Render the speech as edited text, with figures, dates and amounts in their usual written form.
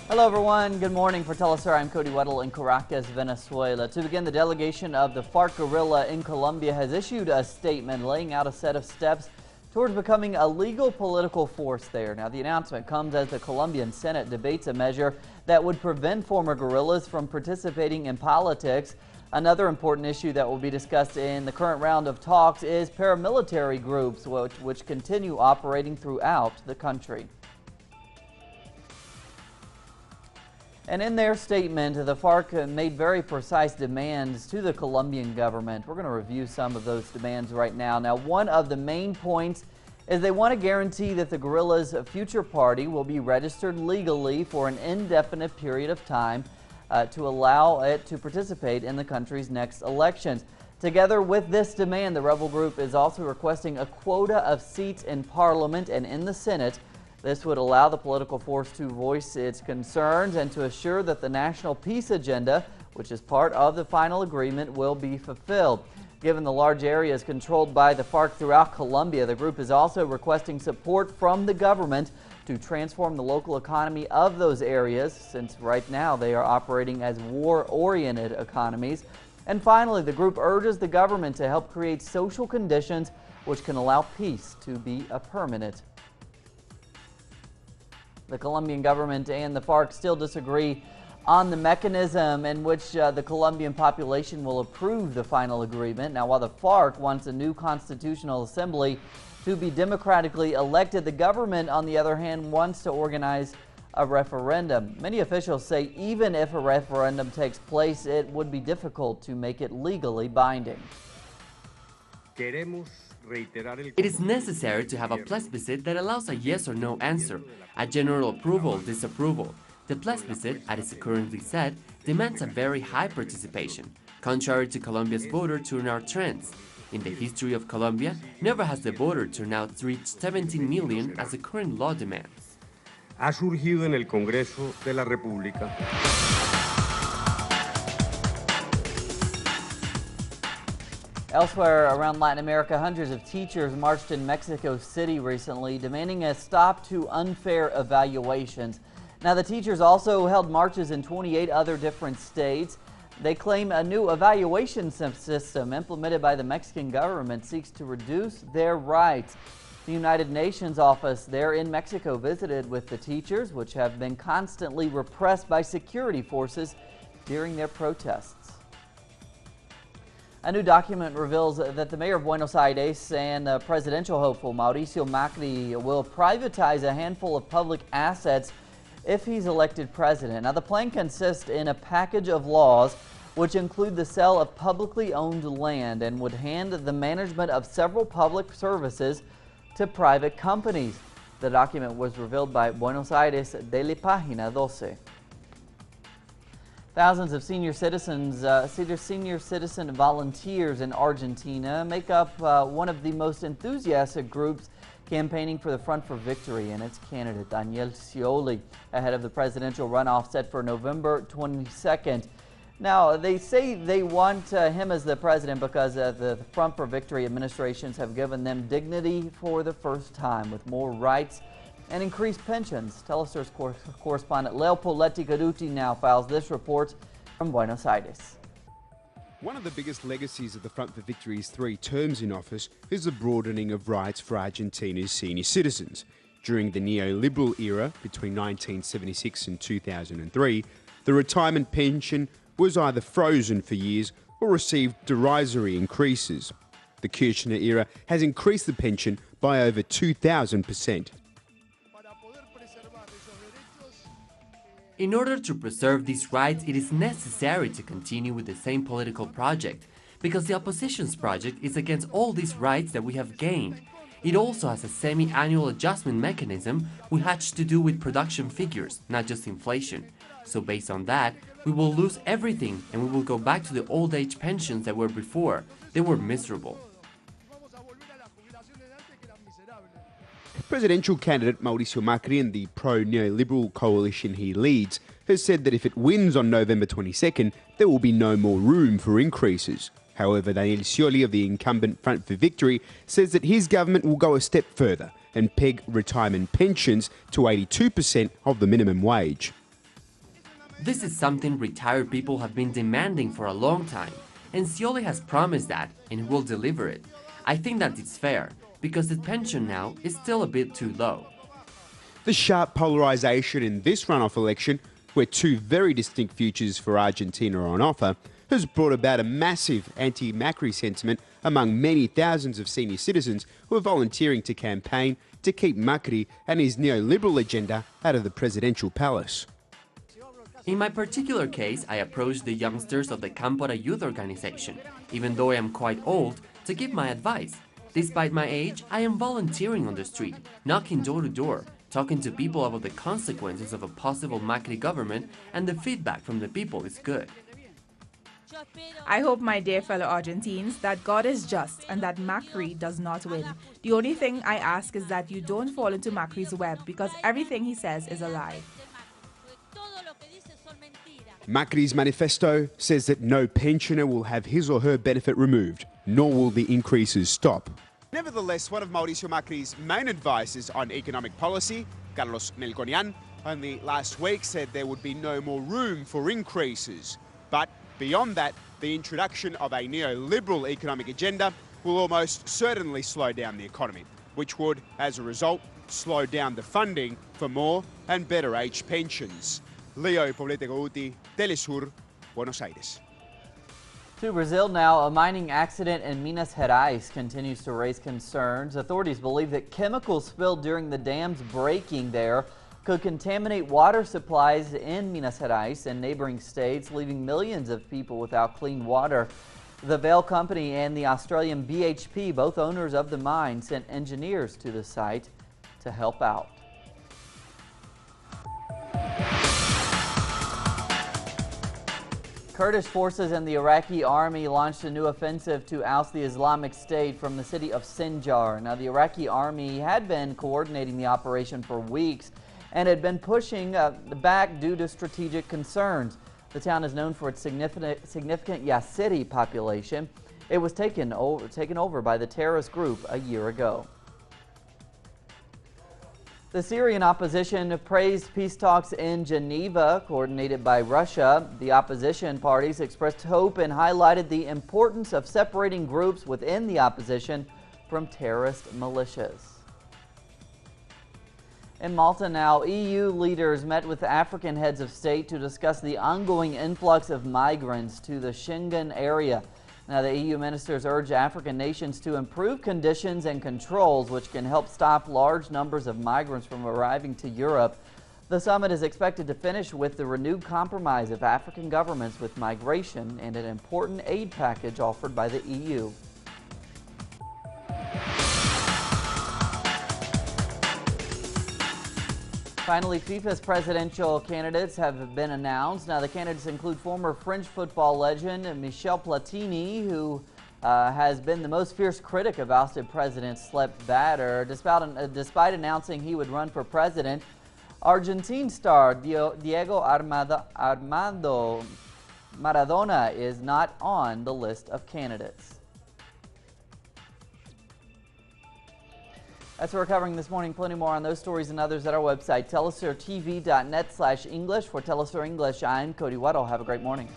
Hello everyone, good morning. For teleSUR, I'm Cody Weddle in Caracas, Venezuela. To begin, the delegation of the FARC guerrilla in Colombia has issued a statement laying out a set of steps towards becoming a legal political force there. Now, the announcement comes as the Colombian Senate debates a measure that would prevent former guerrillas from participating in politics. Another important issue that will be discussed in the current round of talks is paramilitary groups, which continue operating throughout the country. And in their statement, the FARC made very precise demands to the Colombian government. We're going to review some of those demands right now. Now, one of the main points is they want to guarantee that the guerrillas' future party will be registered legally for an indefinite period of time to allow it to participate in the country's next elections. Together with this demand, the rebel group is also requesting a quota of seats in Parliament and in the Senate. This would allow the political force to voice its concerns and to assure that the national peace agenda, which is part of the final agreement, will be fulfilled. Given the large areas controlled by the FARC throughout Colombia, the group is also requesting support from the government to transform the local economy of those areas, since right now they are operating as war-oriented economies. And finally, the group urges the government to help create social conditions which can allow peace to be a permanent. The Colombian government and the FARC still disagree on the mechanism in which the Colombian population will approve the final agreement. Now, while the FARC wants a new constitutional assembly to be democratically elected, the government, on the other hand, wants to organize a referendum. Many officials say even if a referendum takes place, it would be difficult to make it legally binding. It is necessary to have a plebiscite that allows a yes or no answer, a general approval, disapproval. The plebiscite, as it currently said, demands a very high participation, contrary to Colombia's voter turnout trends. In the history of Colombia, never has the voter turnout reached 17 million as the current law demands. Ha surgido en el Congreso de la República. Elsewhere around Latin America, hundreds of teachers marched in Mexico City recently, demanding a stop to unfair evaluations. Now, the teachers also held marches in 28 other different states. They claim a new evaluation system implemented by the Mexican government seeks to reduce their rights. The United Nations office there in Mexico visited with the teachers, which have been constantly repressed by security forces during their protests. A new document reveals that the mayor of Buenos Aires and presidential hopeful Mauricio Macri will privatize a handful of public assets if he's elected president. Now, the plan consists in a package of laws which include the sale of publicly owned land and would hand the management of several public services to private companies. The document was revealed by Buenos Aires Daily Página 12. Thousands of senior citizen volunteers in Argentina make up one of the most enthusiastic groups campaigning for the Front for Victory and its candidate, Daniel Scioli, ahead of the presidential runoff set for November 22nd. Now, they say they want him as the president because the Front for Victory administrations have given them dignity for the first time, with more rights and increased pensions. teleSUR's correspondent Leopoldo Caruti now files this report from Buenos Aires. One of the biggest legacies of the Front for Victory's 3 terms in office is the broadening of rights for Argentina's senior citizens. During the neoliberal era between 1976 and 2003, the retirement pension was either frozen for years or received derisory increases. The Kirchner era has increased the pension by over 2,000%. In order to preserve these rights, it is necessary to continue with the same political project, because the opposition's project is against all these rights that we have gained. It also has a semi-annual adjustment mechanism which has to do with production figures, not just inflation. So based on that, we will lose everything and we will go back to the old age pensions that were before. They were miserable. Presidential candidate Mauricio Macri and the pro-neoliberal coalition he leads has said that if it wins on November 22nd, there will be no more room for increases. However, Daniel Scioli of the incumbent Front for Victory says that his government will go a step further and peg retirement pensions to 82% of the minimum wage. This is something retired people have been demanding for a long time, and Scioli has promised that and he will deliver it. I think that it's fair, because the pension now is still a bit too low. The sharp polarisation in this runoff election, where two very distinct futures for Argentina are on offer, has brought about a massive anti-Macri sentiment among many thousands of senior citizens who are volunteering to campaign to keep Macri and his neoliberal agenda out of the presidential palace. In my particular case, I approached the youngsters of the Cámpora youth organization, even though I am quite old, to give my advice. Despite my age, I am volunteering on the street, knocking door to door, talking to people about the consequences of a possible Macri government, and the feedback from the people is good. I hope, my dear fellow Argentines, that God is just and that Macri does not win. The only thing I ask is that you don't fall into Macri's web, because everything he says is a lie. Macri's manifesto says that no pensioner will have his or her benefit removed, nor will the increases stop. Nevertheless, one of Mauricio Macri's main advisors on economic policy, Carlos Melconian, only last week said there would be no more room for increases. But beyond that, the introduction of a neoliberal economic agenda will almost certainly slow down the economy, which would, as a result, slow down the funding for more and better age pensions. Leo Poblete Gouti, TeleSUR, Buenos Aires. To Brazil now, a mining accident in Minas Gerais continues to raise concerns. Authorities believe that chemicals spilled during the dam's breaking there could contaminate water supplies in Minas Gerais and neighboring states, leaving millions of people without clean water. The Vale Company and the Australian BHP, both owners of the mine, sent engineers to the site to help out. Kurdish forces and the Iraqi army launched a new offensive to oust the Islamic State from the city of Sinjar. Now, the Iraqi army had been coordinating the operation for weeks and had been pushing back due to strategic concerns. The town is known for its significant Yazidi population. It was taken over by the terrorist group a year ago. The Syrian opposition praised peace talks in Geneva, coordinated by Russia. The opposition parties expressed hope and highlighted the importance of separating groups within the opposition from terrorist militias. In Malta now, EU leaders met with African heads of state to discuss the ongoing influx of migrants to the Schengen area. Now, the EU ministers urge African nations to improve conditions and controls which can help stop large numbers of migrants from arriving to Europe. The summit is expected to finish with the renewed compromise of African governments with migration and an important aid package offered by the EU. Finally, FIFA's presidential candidates have been announced. Now, the candidates include former French football legend Michel Platini, who has been the most fierce critic of ousted President Sepp Blatter. Despite announcing he would run for president, Argentine star Diego Armando Maradona is not on the list of candidates. That's what we're covering this morning. Plenty more on those stories and others at our website, telesurtv.net/English. For TeleSUR English, I'm Cody Weddle. Have a great morning.